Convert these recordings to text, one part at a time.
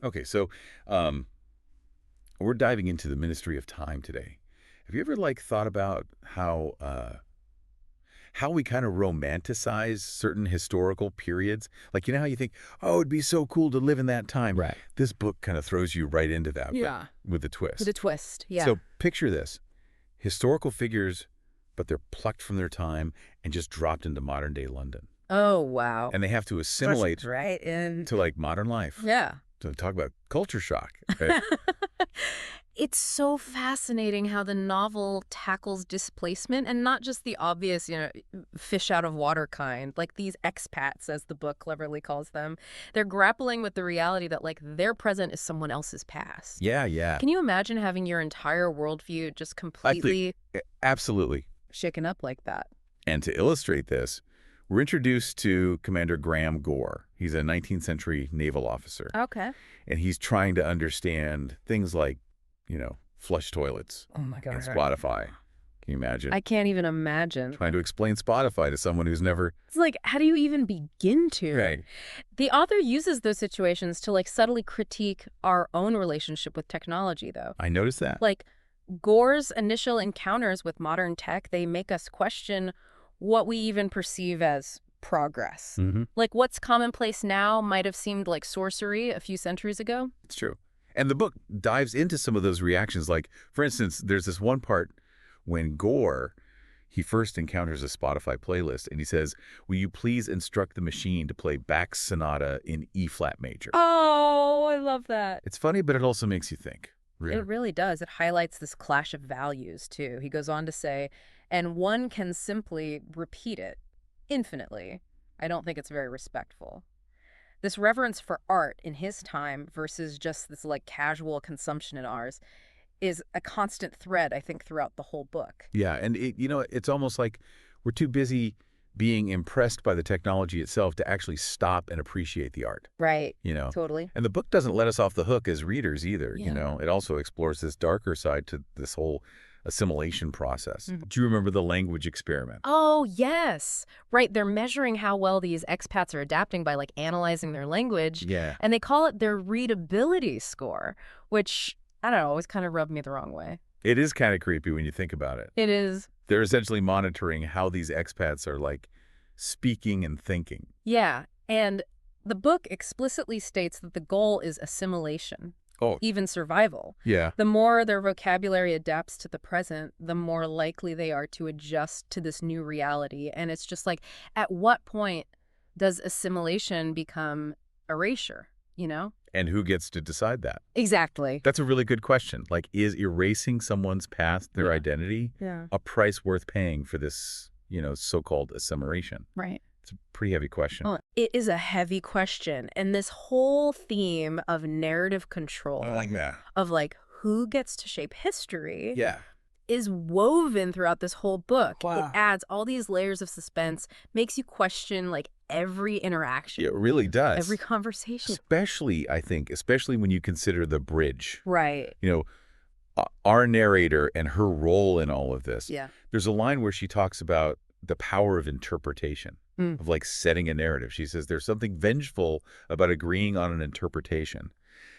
Okay, so um, we're diving into the ministry of time today. Have you ever thought about how we kind of romanticize certain historical periods? Like, you know how you think, oh, it'd be so cool to live in that time. Right. This book kind of throws you right into that, but Yeah. with a With twist. a twist, yeah. So picture this: historical figures, but they're plucked from their time and just dropped into modern day London, Oh, wow. and they have to Just assimilate right in. to modern life. Yeah. To talk about culture shock, right? It's so fascinating how the novel tackles displacement and not just the obvious, fish out of water kind, like these expats, as the book cleverly calls them. They're grappling with the reality that, like, their present is someone else's past. Yeah, yeah. Can you imagine having your entire worldview just I think completely absolutely. shaken up like that? And to illustrate this, we're introduced to Commander Graham Gore. He's a 19th century naval officer, Okay. and he's trying to understand things like, flush toilets Oh my and God. Spotify. Can you imagine? I can't even imagine. Trying to explain Spotify to someone who's never... It's like, how do you even begin to? Right. The author uses those situations to, like, subtly critique our own relationship with technology, though. I noticed that. Like, Gore's initial encounters with modern tech, they make us question what we even perceive as progress. Mm-hmm. Like, what's commonplace now might have seemed like sorcery a few centuries ago. It's true. And the book dives into some of those reactions. Like, for instance, there's this one part when Gore, he first encounters a Spotify playlist, and he says, will you please instruct the machine to play Bach's Sonata in E-flat major? Oh, I love that. It's funny, but it also makes you think. It really does. It highlights this clash of values, too. He goes on to say, and one can simply repeat it infinitely. I don't think it's very respectful. This reverence for art in his time versus just this, like, casual consumption in ours is a constant thread, I think, throughout the whole book. Yeah, and it's almost like we're too busy being impressed by the technology itself to actually stop and appreciate the art. Right. You know? Totally. And the book doesn't let us off the hook as readers either, Yeah. It also explores this darker side to this whole assimilation process. Mhm. Do you remember the language experiment? Oh, yes. Right. They're measuring how well these expats are adapting by, like, analyzing their language. Yeah. And they call it their readability score, which, I don't know, always kind of rubbed me the wrong way. It is kind of creepy when you think about it. It is. They're essentially monitoring how these expats are, speaking and thinking. Yeah. And the book explicitly states that the goal is assimilation, Oh, even survival. yeah. The more their vocabulary adapts to the present, the more likely they are to adjust to this new reality. And it's just like, at what point does assimilation become erasure, And who gets to decide that? Exactly. That's a really good question. Like, is erasing someone's past, their identity, Yeah. a price worth paying for this, so-called assimilation? Right. It's a pretty heavy question. Well, it is a heavy question. And this whole theme of narrative control, I like that. of, like, who gets to shape history, Yeah. is woven throughout this whole book. Wow. It adds all these layers of suspense, makes you question, like, every interaction. It really does. Every conversation. Especially when you consider the bridge. Right. Our narrator and her role in all of this. Yeah. There's a line where she talks about the power of interpretation, of setting a narrative. She says there's something vengeful about agreeing on an interpretation.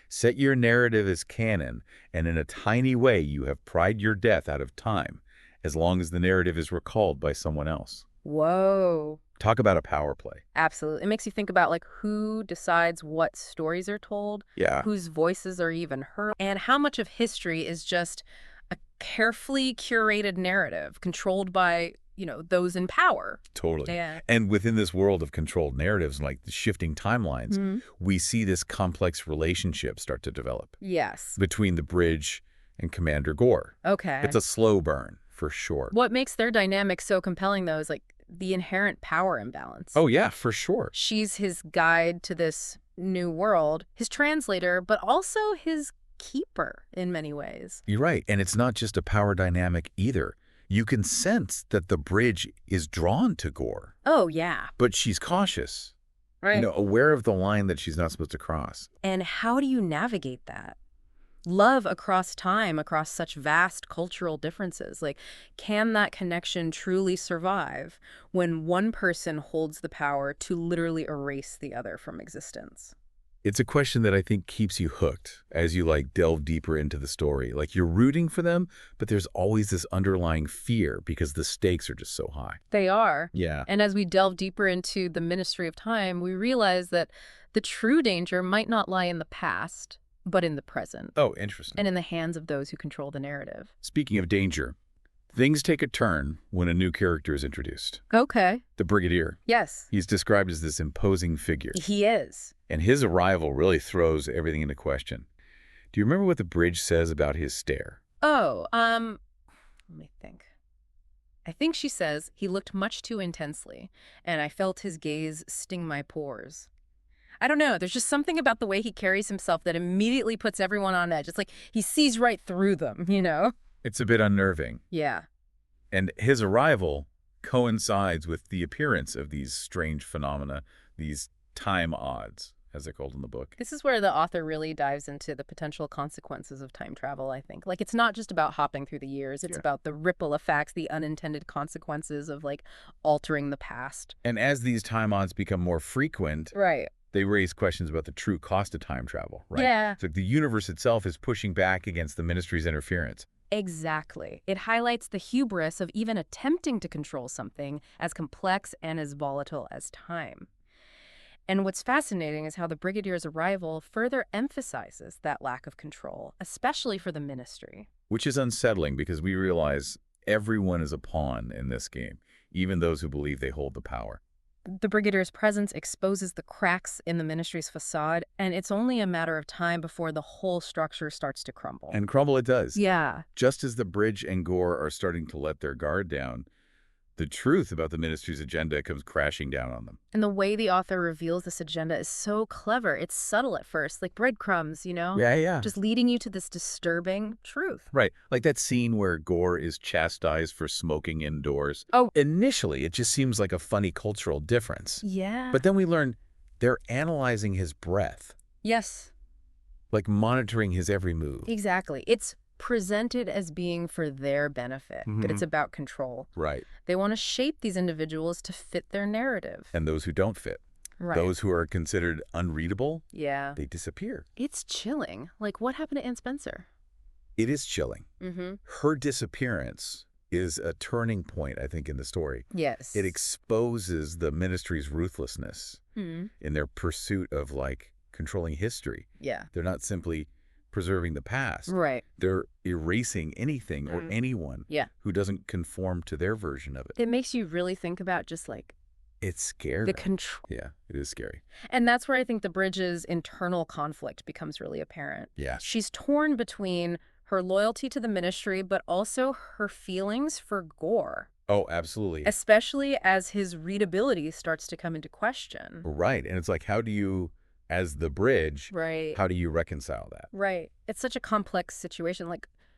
Set your narrative as canon, and in a tiny way you have pried your death out of time, as long as the narrative is recalled by someone else. Whoa. Talk about a power play. Absolutely. It makes you think about, like, who decides what stories are told, Yeah. whose voices are even heard, and how much of history is just a carefully curated narrative controlled by, those in power. Totally. Yeah. And within this world of controlled narratives, like the shifting timelines, we see this complex relationship start to develop Yes. between the bridge and Commander Gore. Okay. It's a slow burn, for sure. What makes their dynamic so compelling, though, is, like, the inherent power imbalance. Oh, yeah, for sure. She's his guide to this new world, his translator, but also his keeper in many ways. You're right. And it's not just a power dynamic either. You can sense that the bridge is drawn to Gore, Oh, yeah. but she's cautious, Right. aware of the line that she's not supposed to cross. And how do you navigate that? Love across time, across such vast cultural differences. Like, can that connection truly survive when one person holds the power to literally erase the other from existence? It's a question that I think keeps you hooked as you delve deeper into the story. Like you're rooting for them, but there's always this underlying fear because the stakes are just so high. They are. Yeah. And as we delve deeper into the Ministry of Time, we realize that the true danger might not lie in the past, but in the present. Oh, interesting. And in the hands of those who control the narrative. Speaking of danger, things take a turn when a new character is introduced. Okay. The Brigadier. Yes. He's described as this imposing figure. He is. And his arrival really throws everything into question. Do you remember what the bridge says about his stare? Oh, let me think. I think she says, he looked much too intensely, and I felt his gaze sting my pores. I don't know. There's just something about the way he carries himself that immediately puts everyone on edge. It's like he sees right through them, you know? It's a bit unnerving. Yeah. And his arrival coincides with the appearance of these strange phenomena, these time odds, as they're called in the book. This is where the author really dives into the potential consequences of time travel, I think. Like, it's not just about hopping through the years. It's about the ripple effects, the unintended consequences of, altering the past. And as these time odds become more frequent, Right. they raise questions about the true cost of time travel, right? Yeah. So the universe itself is pushing back against the Ministry's interference. Exactly. It highlights the hubris of even attempting to control something as complex and as volatile as time. And what's fascinating is how the Brigadier's arrival further emphasizes that lack of control, especially for the Ministry. Which is unsettling because we realize everyone is a pawn in this game, even those who believe they hold the power. The Brigadier's presence exposes the cracks in the Ministry's facade, and it's only a matter of time before the whole structure starts to crumble. And crumble it does. Yeah. Just as the Bridge and Gore are starting to let their guard down, the truth about the Ministry's agenda comes crashing down on them. And the way the author reveals this agenda is so clever. It's subtle at first, like breadcrumbs, you know? Yeah. Just leading you to this disturbing truth. Right. Like that scene where Gore is chastised for smoking indoors. Oh. Initially, it just seems like a funny cultural difference. Yeah. But then we learn they're analyzing his breath. Yes. Like monitoring his every move. Exactly. It's presented as being for their benefit, but it's about control. Right. They want to shape these individuals to fit their narrative. And those who don't fit. Right. Those who are considered unreadable, Yeah. they disappear. It's chilling. Like, what happened to Anne Spencer? It is chilling. Mm-hmm. Her disappearance is a turning point, I think, in the story. Yes. It exposes the Ministry's ruthlessness Hmm. in their pursuit of, controlling history. Yeah. They're not simply preserving the past. Right. They're erasing anything or anyone who doesn't conform to their version of it. It makes you really think about just It's scary. the control. Yeah, it is scary. And that's where I think the Bridge's internal conflict becomes really apparent. Yeah. She's torn between her loyalty to the Ministry, but also her feelings for Gore. Oh, absolutely. Especially as his readability starts to come into question. Right. And it's like, how do you, as the Bridge, Right. how do you reconcile that? Right. It's such a complex situation.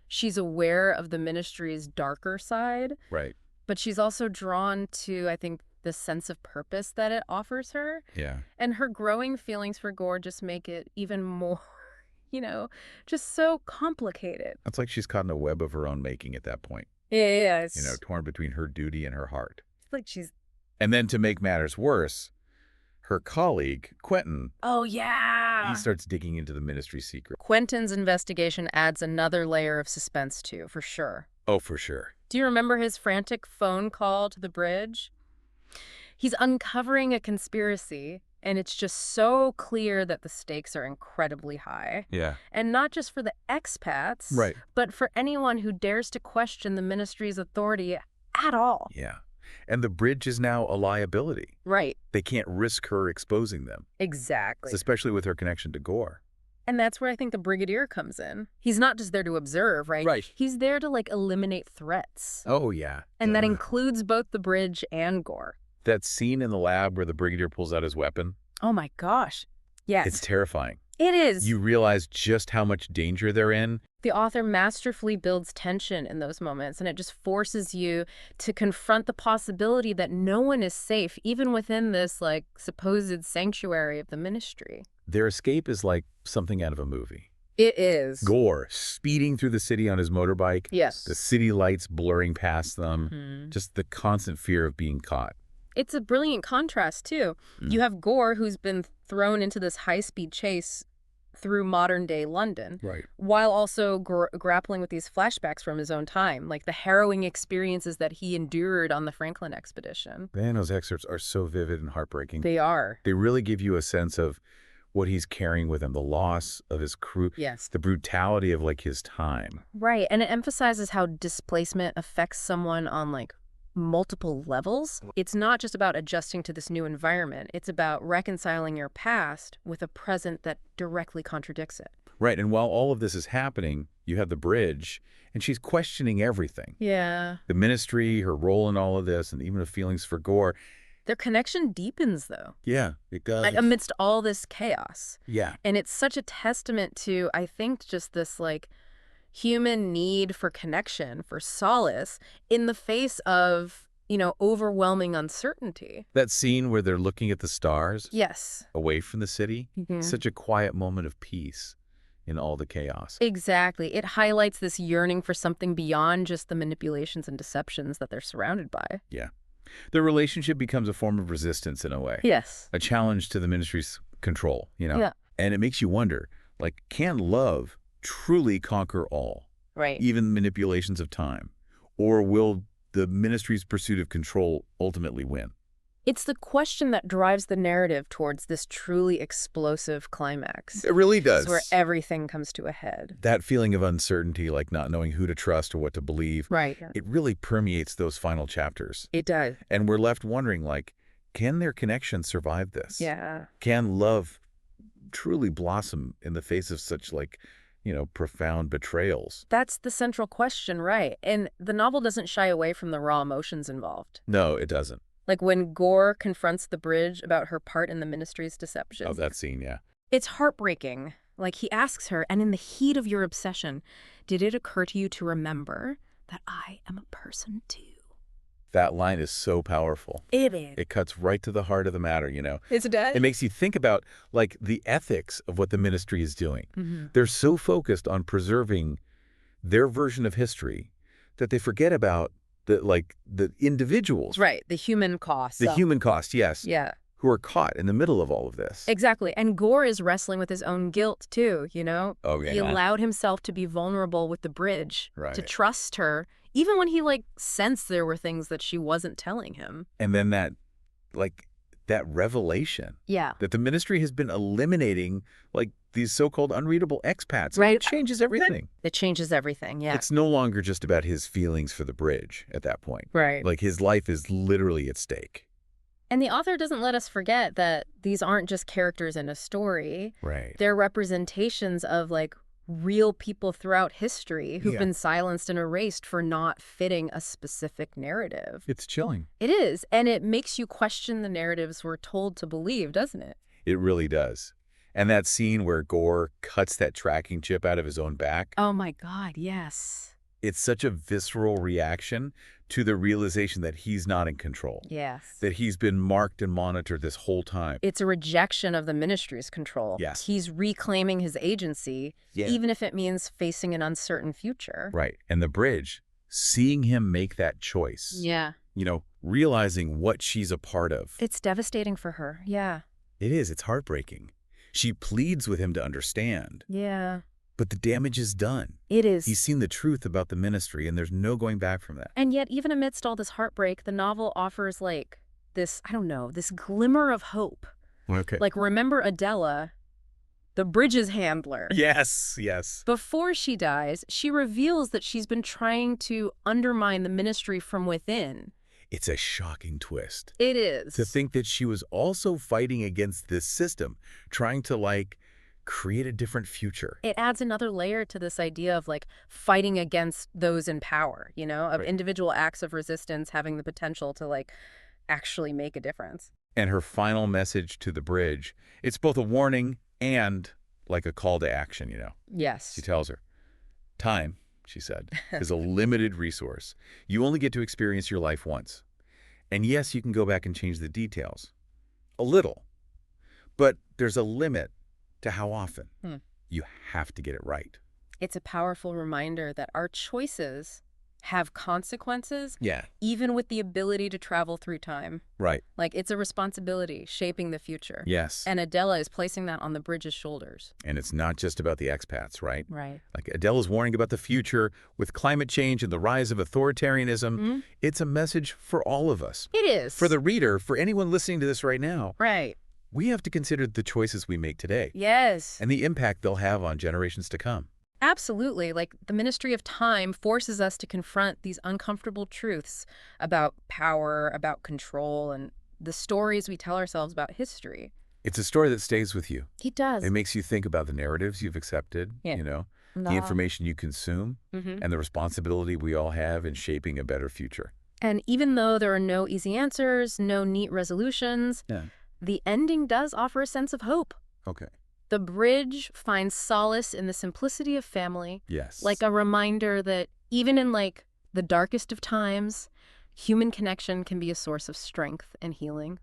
She's aware of the Ministry's darker side, Right. but she's also drawn to, I think, the sense of purpose that it offers her. Yeah. And her growing feelings for Gore just make it even more, just so complicated. It's like she's caught in a web of her own making at that point. Yeah. Torn between her duty and her heart. It's like she's... And then to make matters worse, her colleague, Quentin, Oh, yeah. he starts digging into the Ministry's secret. Quentin's investigation adds another layer of suspense, too, for sure. Oh, for sure. Do you remember his frantic phone call to the Bridge? He's uncovering a conspiracy, and it's just so clear that the stakes are incredibly high. Yeah. And not just for the expats, Right. but for anyone who dares to question the Ministry's authority at all. Yeah. And the Bridge is now a liability. Right. They can't risk her exposing them, Exactly. especially with her connection to Gore. And that's where I think the Brigadier comes in. He's not just there to observe, right? Right. He's there to, eliminate threats. Oh, yeah. And that includes both the Bridge and Gore. That scene in the lab where the Brigadier pulls out his weapon, Oh, my gosh. Yes. it's terrifying. It is. You realize just how much danger they're in. The author masterfully builds tension in those moments, and it just forces you to confront the possibility that no one is safe, even within this, supposed sanctuary of the Ministry. Their escape is like something out of a movie. It is. Gore speeding through the city on his motorbike. Yes. The city lights blurring past them. Mhm. Just the constant fear of being caught. It's a brilliant contrast, too. Mm. You have Gore, who's been thrown into this high-speed chase through modern-day London, Right. while also grappling with these flashbacks from his own time, like the harrowing experiences that he endured on the Franklin expedition. Man, those excerpts are so vivid and heartbreaking. They are. They really give you a sense of what he's carrying with him, the loss of his crew, Yes. the brutality of, like, his time. Right, and it emphasizes how displacement affects someone on, like, multiple levels. It's not just about adjusting to this new environment. It's about reconciling your past with a present that directly contradicts it. Right, and while all of this is happening, you have the bridge, and she's questioning everything. Yeah. The ministry, her role in all of this, and even the feelings for Gore. Their connection deepens, though, Yeah, it does. like amidst all this chaos. Yeah. And it's such a testament to, I think, just this, like, human need for connection, for solace, in the face of, overwhelming uncertainty. That scene where they're looking at the stars Yes. away from the city, Mhm. such a quiet moment of peace in all the chaos. Exactly. It highlights this yearning for something beyond just the manipulations and deceptions that they're surrounded by. Yeah. The relationship becomes a form of resistance in a way. Yes. A challenge to the ministry's control, Yeah. And it makes you wonder, like, can love truly conquer all, Right. even manipulations of time? Or will the ministry's pursuit of control ultimately win? It's the question that drives the narrative towards this truly explosive climax. It really does. It's where everything comes to a head. That feeling of uncertainty, like not knowing who to trust or what to believe, Right. it really permeates those final chapters. It does. And we're left wondering, like, can their connection survive this? Yeah. Can love truly blossom in the face of such, like, profound betrayals? That's the central question, right? And the novel doesn't shy away from the raw emotions involved. No, it doesn't. Like when Gore confronts the bridge about her part in the ministry's deception. Oh, that scene, yeah. It's heartbreaking. Like he asks her, and in the heat of your obsession, did it occur to you to remember that I am a person too? That line is so powerful. It is. It cuts right to the heart of the matter, It's dead. It makes you think about, like, the ethics of what the ministry is doing. Mm-hmm. They're so focused on preserving their version of history that they forget about the individuals. Right. The human cost. The human cost, yes. Yeah. Who are caught in the middle of all of this. Exactly. And Gore is wrestling with his own guilt, too, Oh, yeah. He allowed himself to be vulnerable with the bridge, Right. to trust her, even when he, sensed there were things that she wasn't telling him. And then that revelation Yeah. that the ministry has been eliminating, these so-called unreadable expats. Right. It changes everything. It changes everything, yeah. It's no longer just about his feelings for the bridge at that point. Right. Like, his life is literally at stake. And the author doesn't let us forget that these aren't just characters in a story. Right. They're representations of, real people throughout history who've Yeah. been silenced and erased for not fitting a specific narrative. It's chilling. It is, and it makes you question the narratives we're told to believe, doesn't it? It really does. And that scene where Gore cuts that tracking chip out of his own back, Oh my God, yes. it's such a visceral reaction to the realization that he's not in control. Yes. That he's been marked and monitored this whole time. It's a rejection of the ministry's control. Yes. He's reclaiming his agency, Yeah. even if it means facing an uncertain future. Right. And the bridge, seeing him make that choice, Yeah. realizing what she's a part of. It's devastating for her. Yeah. It is. It's heartbreaking. She pleads with him to understand, Yeah. but the damage is done. It is. He's seen the truth about the ministry, and there's no going back from that. And yet, even amidst all this heartbreak, the novel offers, this, I don't know, this glimmer of hope. Okay. Remember Adela, the bridge's handler? Yes, yes. Before she dies, she reveals that she's been trying to undermine the ministry from within. It's a shocking twist. It is. To think that she was also fighting against this system, trying to, create a different future. It adds another layer to this idea of, fighting against those in power, of Right. individual acts of resistance having the potential to, actually make a difference. And her final message to the bridge, it's both a warning and, a call to action, Yes. She tells her, time, she said, is a limited resource. You only get to experience your life once. And yes, you can go back and change the details. A little. But there's a limit to how often. Hmm. You have to get it right. It's a powerful reminder that our choices have consequences, Yeah. even with the ability to travel through time. Right. Like, it's a responsibility shaping the future. Yes. And Adela is placing that on the bridge's shoulders. And it's not just about the expats, right? Right. Like Adele is warning about the future with climate change and the rise of authoritarianism. Mm? It's a message for all of us. It is. For the reader, for anyone listening to this right now, Right. we have to consider the choices we make today Yes. and the impact they'll have on generations to come. Absolutely. Like, the Ministry of Time forces us to confront these uncomfortable truths about power, about control, and the stories we tell ourselves about history. It's a story that stays with you. He does. It makes you think about the narratives you've accepted, Yeah. the information you consume, and the responsibility we all have in shaping a better future. And even though there are no easy answers, no neat resolutions, the ending does offer a sense of hope. Okay. The bridge finds solace in the simplicity of family, Yes. like a reminder that even in, like, the darkest of times, human connection can be a source of strength and healing.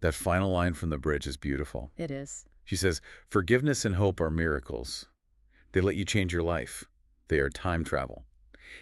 That final line from the bridge is beautiful. It is. She says, "Forgiveness and hope are miracles. They let you change your life. They are time travel."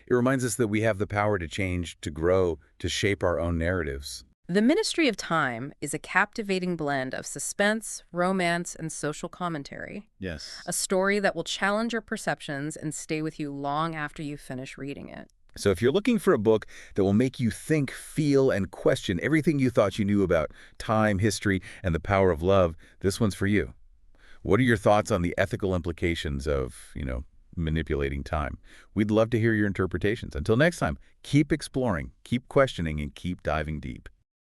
It reminds us that we have the power to change, to grow, to shape our own narratives. The Ministry of Time is a captivating blend of suspense, romance, and social commentary. Yes. A story that will challenge your perceptions and stay with you long after you finish reading it. So if you're looking for a book that will make you think, feel, and question everything you thought you knew about time, history, and the power of love, this one's for you. What are your thoughts on the ethical implications of, manipulating time? We'd love to hear your interpretations. Until next time, keep exploring, keep questioning, and keep diving deep.